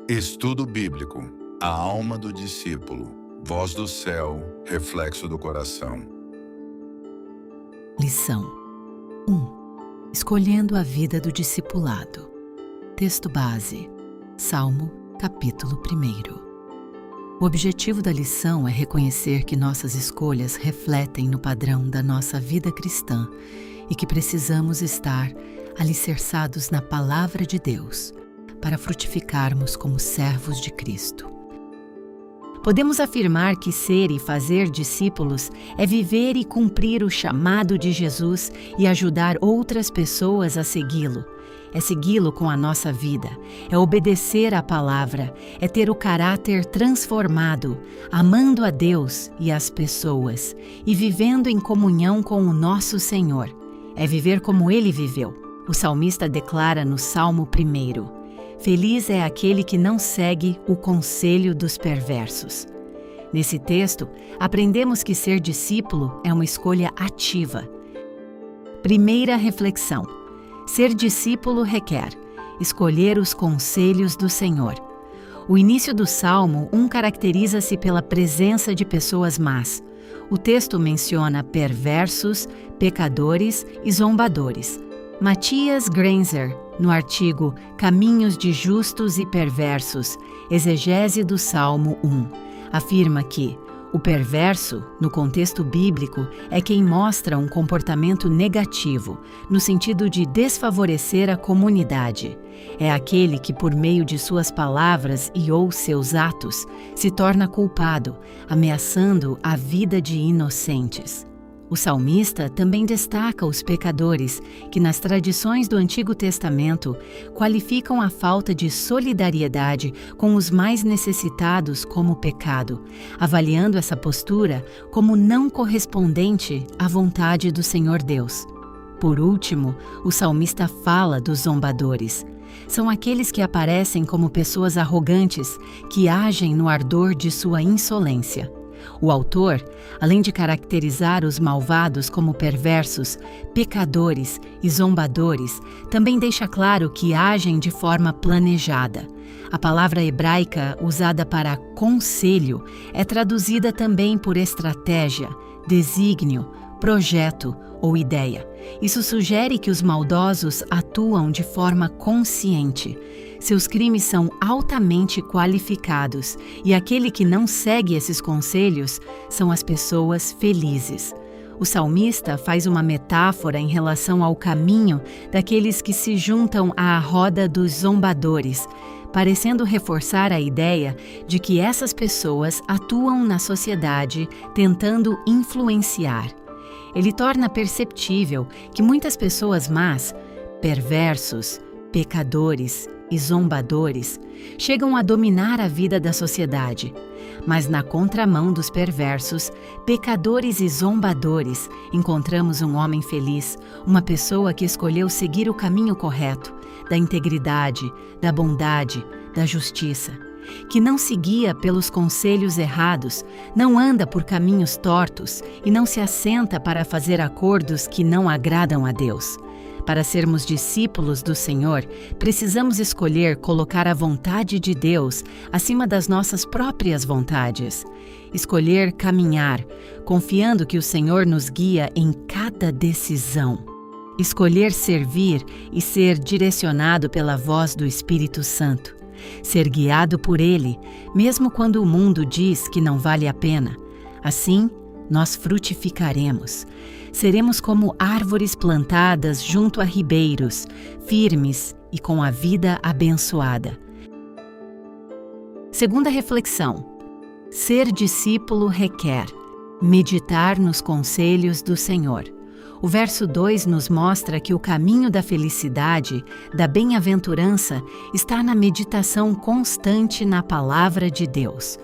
Estudo Bíblico. A alma do discípulo. Voz do céu, reflexo do coração. Lição 1. Escolhendo a vida do discipulado. Texto base. Salmo, capítulo 1. O objetivo da lição é reconhecer que nossas escolhas refletem no padrão da nossa vida cristã e que precisamos estar alicerçados na Palavra de Deus para frutificarmos como servos de Cristo. Podemos afirmar que ser e fazer discípulos é viver e cumprir o chamado de Jesus e ajudar outras pessoas a segui-lo. É segui-lo com a nossa vida, é obedecer à palavra, é ter o caráter transformado, amando a Deus e as pessoas e vivendo em comunhão com o nosso Senhor. É viver como Ele viveu. O salmista declara no Salmo 1: Feliz é aquele que não segue o conselho dos perversos. Nesse texto, aprendemos que ser discípulo é uma escolha ativa. Primeira reflexão: ser discípulo requer escolher os conselhos do Senhor. O início do Salmo 1 caracteriza-se pela presença de pessoas más. O texto menciona perversos, pecadores e zombadores. Matthias Grenzer, no artigo Caminhos de Justos e Perversos, exegese do Salmo 1, afirma que o perverso, no contexto bíblico, é quem mostra um comportamento negativo, no sentido de desfavorecer a comunidade. É aquele que, por meio de suas palavras e ou seus atos, se torna culpado, ameaçando a vida de inocentes. O salmista também destaca os pecadores, que nas tradições do Antigo Testamento qualificam a falta de solidariedade com os mais necessitados como pecado, avaliando essa postura como não correspondente à vontade do Senhor Deus. Por último, o salmista fala dos zombadores. São aqueles que aparecem como pessoas arrogantes, que agem no ardor de sua insolência. O autor, além de caracterizar os malvados como perversos, pecadores e zombadores, também deixa claro que agem de forma planejada. A palavra hebraica usada para conselho é traduzida também por estratégia, desígnio, projeto ou ideia. Isso sugere que os maldosos atuam de forma consciente. Seus crimes são altamente qualificados e aquele que não segue esses conselhos são as pessoas felizes. O salmista faz uma metáfora em relação ao caminho daqueles que se juntam à roda dos zombadores, parecendo reforçar a ideia de que essas pessoas atuam na sociedade tentando influenciar. Ele torna perceptível que muitas pessoas más, perversos, pecadores e zombadores, chegam a dominar a vida da sociedade. Mas na contramão dos perversos, pecadores e zombadores, encontramos um homem feliz, uma pessoa que escolheu seguir o caminho correto, da integridade, da bondade, da justiça, que não se guia pelos conselhos errados, não anda por caminhos tortos e não se assenta para fazer acordos que não agradam a Deus. Para sermos discípulos do Senhor, precisamos escolher colocar a vontade de Deus acima das nossas próprias vontades. Escolher caminhar, confiando que o Senhor nos guia em cada decisão. Escolher servir e ser direcionado pela voz do Espírito Santo. Ser guiado por Ele, mesmo quando o mundo diz que não vale a pena. Assim, nós frutificaremos. Seremos como árvores plantadas junto a ribeiros, firmes e com a vida abençoada. Segunda reflexão: ser discípulo requer meditar nos conselhos do Senhor. O verso 2 nos mostra que o caminho da felicidade, da bem-aventurança, está na meditação constante na palavra de Deus.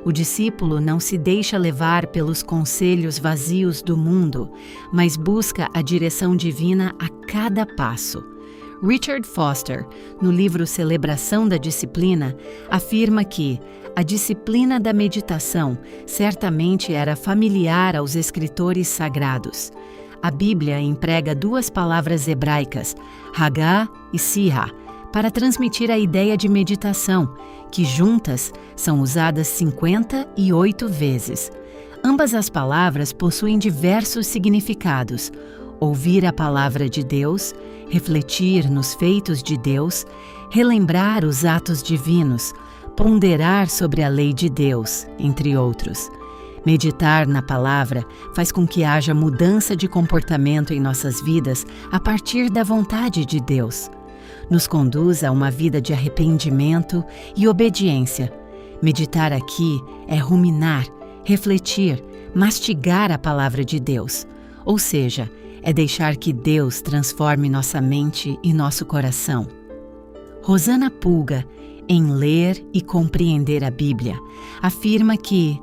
O discípulo não se deixa levar pelos conselhos vazios do mundo, mas busca a direção divina a cada passo. Richard Foster, no livro Celebração da Disciplina, afirma que a disciplina da meditação certamente era familiar aos escritores sagrados. A Bíblia emprega duas palavras hebraicas, Hagá e Sirá, para transmitir a ideia de meditação, que juntas são usadas 58 vezes. Ambas as palavras possuem diversos significados: ouvir a palavra de Deus, refletir nos feitos de Deus, relembrar os atos divinos, ponderar sobre a lei de Deus, entre outros. Meditar na palavra faz com que haja mudança de comportamento em nossas vidas a partir da vontade de Deus. Nos conduz a uma vida de arrependimento e obediência. Meditar aqui é ruminar, refletir, mastigar a palavra de Deus, ou seja, é deixar que Deus transforme nossa mente e nosso coração. Rosana Pulga, em Ler e Compreender a Bíblia, afirma que,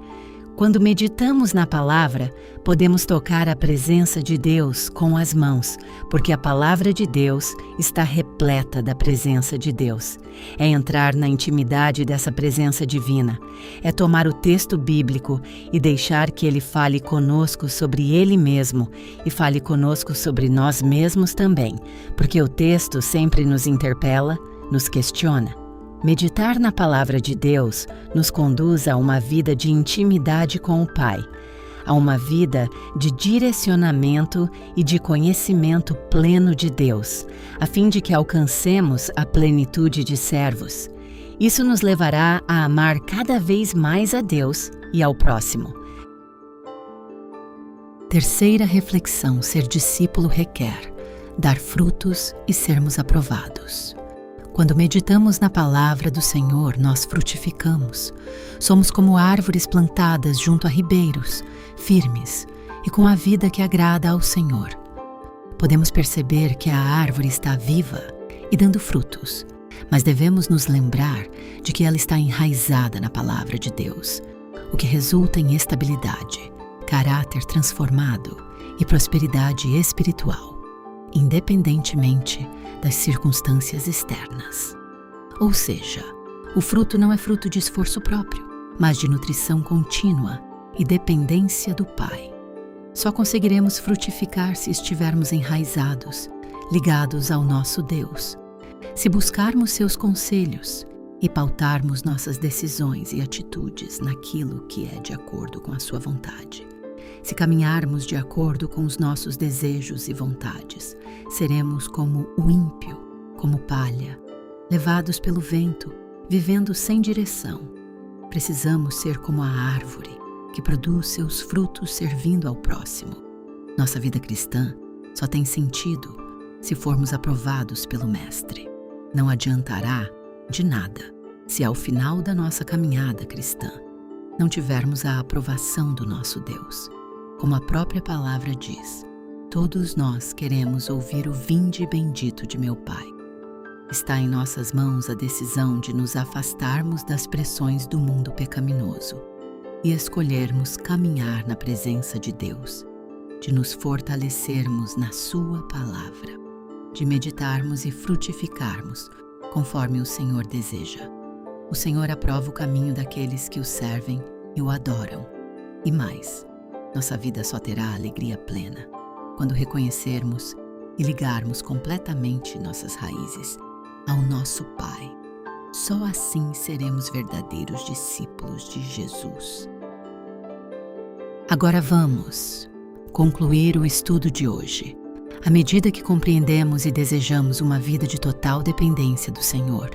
quando meditamos na palavra, podemos tocar a presença de Deus com as mãos, porque a palavra de Deus está repleta da presença de Deus. É entrar na intimidade dessa presença divina. É tomar o texto bíblico e deixar que ele fale conosco sobre ele mesmo e fale conosco sobre nós mesmos também, porque o texto sempre nos interpela, nos questiona. Meditar na palavra de Deus nos conduz a uma vida de intimidade com o Pai, a uma vida de direcionamento e de conhecimento pleno de Deus, a fim de que alcancemos a plenitude de servos. Isso nos levará a amar cada vez mais a Deus e ao próximo. Terceira reflexão: ser discípulo requer dar frutos e sermos aprovados. Quando meditamos na palavra do Senhor, nós frutificamos. Somos como árvores plantadas junto a ribeiros, firmes e com a vida que agrada ao Senhor. Podemos perceber que a árvore está viva e dando frutos, mas devemos nos lembrar de que ela está enraizada na palavra de Deus, o que resulta em estabilidade, caráter transformado e prosperidade espiritual, independentemente das circunstâncias externas. Ou seja, o fruto não é fruto de esforço próprio, mas de nutrição contínua e dependência do Pai. Só conseguiremos frutificar se estivermos enraizados, ligados ao nosso Deus, se buscarmos seus conselhos e pautarmos nossas decisões e atitudes naquilo que é de acordo com a sua vontade. Se caminharmos de acordo com os nossos desejos e vontades, seremos como o ímpio, como palha, levados pelo vento, vivendo sem direção. Precisamos ser como a árvore, que produz seus frutos servindo ao próximo. Nossa vida cristã só tem sentido se formos aprovados pelo Mestre. Não adiantará de nada se ao final da nossa caminhada cristã não tivermos a aprovação do nosso Deus. Como a própria palavra diz, todos nós queremos ouvir o vinde bendito de meu Pai. Está em nossas mãos a decisão de nos afastarmos das pressões do mundo pecaminoso e escolhermos caminhar na presença de Deus, de nos fortalecermos na Sua palavra, de meditarmos e frutificarmos conforme o Senhor deseja. O Senhor aprova o caminho daqueles que o servem e o adoram. E mais, nossa vida só terá alegria plena quando reconhecermos e ligarmos completamente nossas raízes ao nosso Pai. Só assim seremos verdadeiros discípulos de Jesus. Agora vamos concluir o estudo de hoje. À medida que compreendemos e desejamos uma vida de total dependência do Senhor,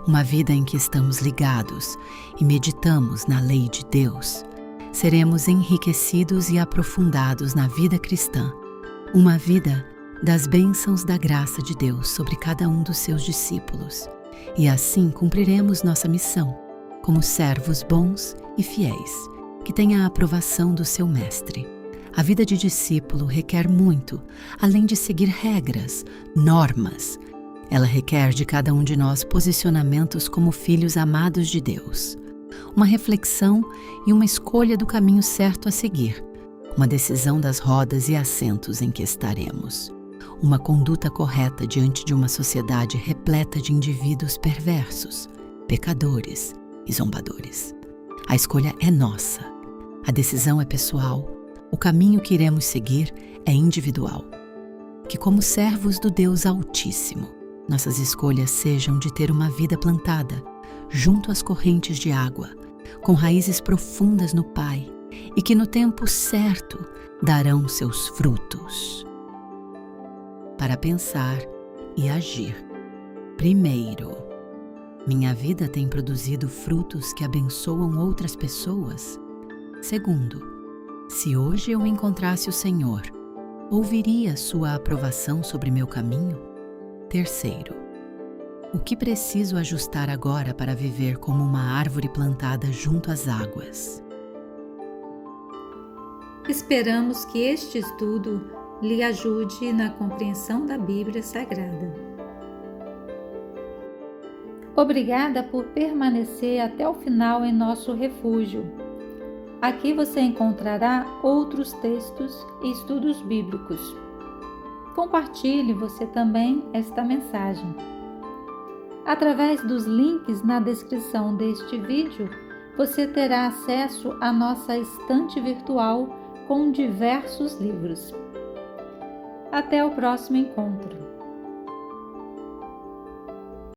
uma vida em que estamos ligados e meditamos na lei de Deus, seremos enriquecidos e aprofundados na vida cristã, uma vida das bênçãos da graça de Deus sobre cada um dos seus discípulos, e assim cumpriremos nossa missão como servos bons e fiéis, que têm a aprovação do seu Mestre. A vida de discípulo requer muito, além de seguir regras, normas. Ela requer de cada um de nós posicionamentos como filhos amados de Deus, uma reflexão e uma escolha do caminho certo a seguir, uma decisão das rodas e assentos em que estaremos, uma conduta correta diante de uma sociedade repleta de indivíduos perversos, pecadores e zombadores. A escolha é nossa, a decisão é pessoal, o caminho que iremos seguir é individual. Que como servos do Deus Altíssimo, nossas escolhas sejam de ter uma vida plantada junto às correntes de água, com raízes profundas no Pai, e que no tempo certo darão seus frutos. Para pensar e agir. Primeiro, minha vida tem produzido frutos que abençoam outras pessoas? Segundo, se hoje eu encontrasse o Senhor, ouviria sua aprovação sobre meu caminho? Terceiro, o que preciso ajustar agora para viver como uma árvore plantada junto às águas? Esperamos que este estudo lhe ajude na compreensão da Bíblia Sagrada. Obrigada por permanecer até o final em nosso refúgio. Aqui você encontrará outros textos e estudos bíblicos. Compartilhe você também esta mensagem. Através dos links na descrição deste vídeo, você terá acesso à nossa estante virtual com diversos livros. Até o próximo encontro!